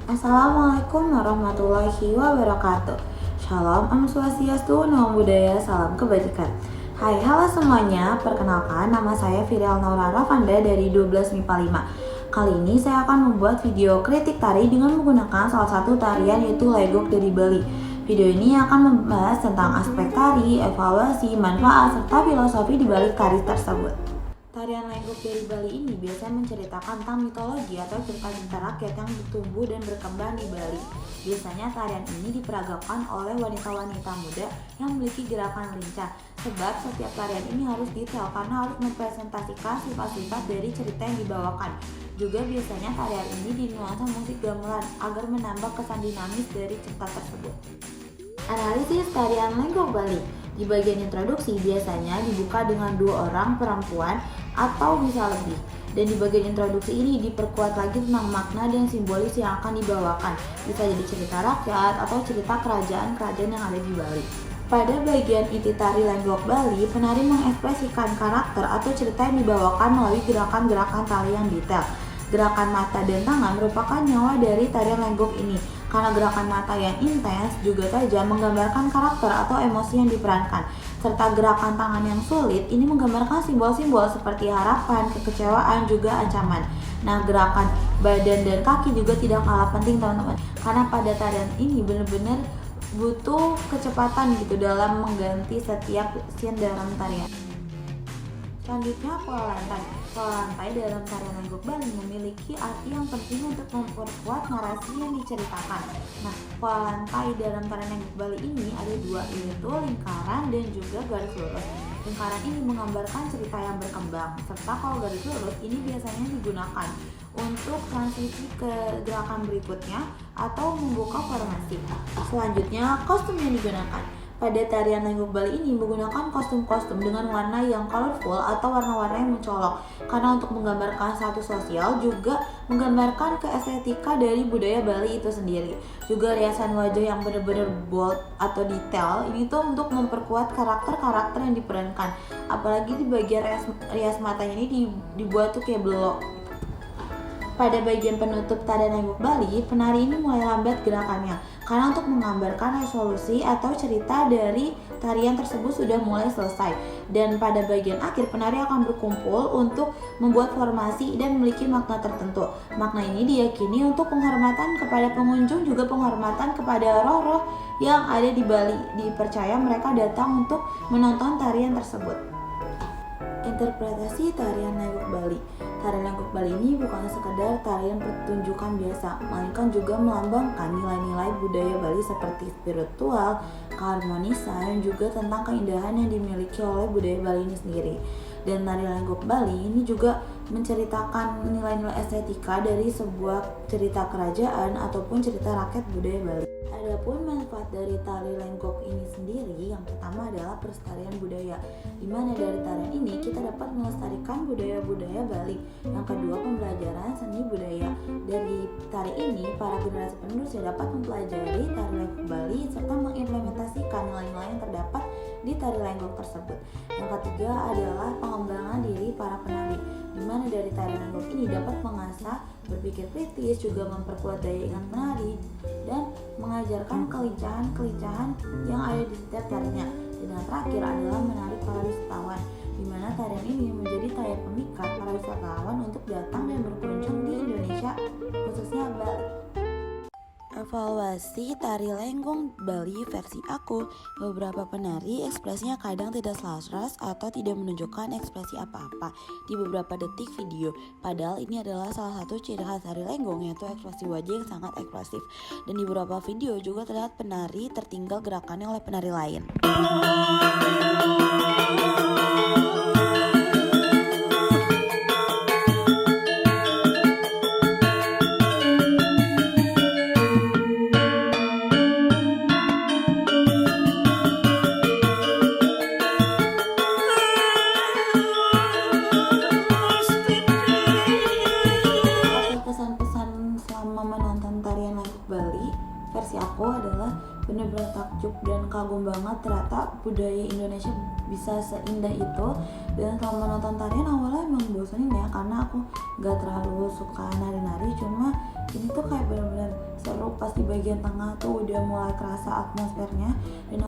Assalamualaikum warahmatullahi wabarakatuh. Shalom, Om Swastiastu, Namo Buddhaya, salam kebajikan. Hai, halo semuanya. Perkenalkan, nama saya Firial Naura Ravanda dari 12 MIPA 5. Kali ini saya akan membuat video kritik tari dengan menggunakan salah satu tarian yaitu Legok dari Bali. Video ini akan membahas tentang aspek tari, evaluasi, manfaat, serta filosofi di balik tari tersebut. Tarian Legok dari Bali ini biasanya menceritakan tentang mitologi atau cerita-cerita rakyat yang bertumbuh dan berkembang di Bali. Biasanya tarian ini diperagakan oleh wanita-wanita muda yang memiliki gerakan lincah. Sebab setiap tarian ini harus detail karena harus mempresentasikan sifat-sifat dari cerita yang dibawakan. Juga biasanya tarian ini dinuansa musik gamelan agar menambah kesan dinamis dari cerita tersebut. Analisis tarian Legok Bali. Di bagian introduksi biasanya dibuka dengan 2 orang perempuan atau bisa lebih. Dan di bagian introduksi ini diperkuat lagi tentang makna dan simbolis yang akan dibawakan. Bisa jadi cerita rakyat atau cerita kerajaan-kerajaan yang ada di Bali. Pada bagian inti tari Legok Bali, penari mengekspresikan karakter atau cerita yang dibawakan melalui gerakan-gerakan tari yang detail. Gerakan mata dan tangan merupakan nyawa dari tarian Legok ini. Karena gerakan mata yang intens juga tajam menggambarkan karakter atau emosi yang diperankan, serta gerakan tangan yang sulit ini menggambarkan simbol-simbol seperti harapan, kekecewaan, juga ancaman. Nah, gerakan badan dan kaki juga tidak kalah penting teman-teman, karena pada tarian ini benar-benar butuh kecepatan gitu dalam mengganti setiap scene dalam tarian. Selanjutnya, pola lantai. Pola lantai dalam tarian Legok Bali memiliki arti yang penting untuk memperkuat narasi yang diceritakan. Nah, pola lantai dalam tarian Legok Bali ini ada 2, yaitu lingkaran dan juga garis lurus. Lingkaran ini menggambarkan cerita yang berkembang, serta kalau garis lurus ini biasanya digunakan untuk transisi ke gerakan berikutnya atau membuka formasi. Selanjutnya, kostum yang digunakan. Pada tarian Legok Bali ini menggunakan kostum-kostum dengan warna yang colorful atau warna-warna yang mencolok, karena untuk menggambarkan status sosial juga menggambarkan keestetika dari budaya Bali itu sendiri. Juga riasan wajah yang benar-benar bold atau detail ini tuh untuk memperkuat karakter-karakter yang diperankan. Apalagi di bagian rias matanya ini dibuat tuh kayak belok. Pada bagian penutup tarian Legok Bali, penari ini mulai lambat gerakannya karena untuk menggambarkan resolusi atau cerita dari tarian tersebut sudah mulai selesai. Dan pada bagian akhir, penari akan berkumpul untuk membuat formasi dan memiliki makna tertentu. Makna ini diyakini untuk penghormatan kepada pengunjung, juga penghormatan kepada roh-roh yang ada di Bali. Dipercaya mereka datang untuk menonton tarian tersebut. Interpretasi tarian Legok Bali. Tarian Legok Bali ini bukan sekedar tarian pertunjukan biasa, melainkan juga melambangkan nilai-nilai budaya Bali seperti spiritual, keharmonisan, juga tentang keindahan yang dimiliki oleh budaya Bali ini sendiri. Dan tarian Legok Bali ini juga menceritakan nilai-nilai estetika dari sebuah cerita kerajaan ataupun cerita rakyat budaya Bali. Adapun manfaat dari tari Legok ini sendiri, yang pertama adalah pelestarian budaya, di mana dari tarian ini kita dapat melestarikan budaya-budaya Bali. Yang kedua, pembelajaran seni budaya. Dari tari ini, para generasi penerus dapat mempelajari tari Legok Bali serta mengimplementasikan nilai-nilai yang terdapat di tari Legok tersebut. Yang ketiga adalah pengembangan diri para penari, di mana dari tari Legok ini dapat mengasah berpikir kritis, juga memperkuat daya ingat penari, dan mengajarkan kelincahan-kelincahan yang ada di setiap tarinya. Dan yang terakhir adalah menarik para wisatawan, di mana tarian ini menjadi daya pemikat para wisatawan untuk datang dan berkunjung di Indonesia, khususnya Bali. Evaluasi tari Legok Bali versi aku. Beberapa penari ekspresinya kadang tidak selaras atau tidak menunjukkan ekspresi apa-apa di beberapa detik video. Padahal ini adalah salah satu ciri khas tari Legok, yaitu ekspresi wajah yang sangat ekspresif. Dan di beberapa video juga terlihat penari tertinggal gerakannya oleh penari lain. Pesan-pesan selama menonton tarian Legok Bali versi aku adalah benar-benar takjub dan kagum banget ternyata budaya Indonesia bisa seindah itu. Dan selama menonton tarian awalnya emang bosenin ya, karena aku gak terlalu suka nari-nari, cuma ini tuh kayak benar-benar pas di bagian tengah tuh udah mulai kerasa atmosfernya dan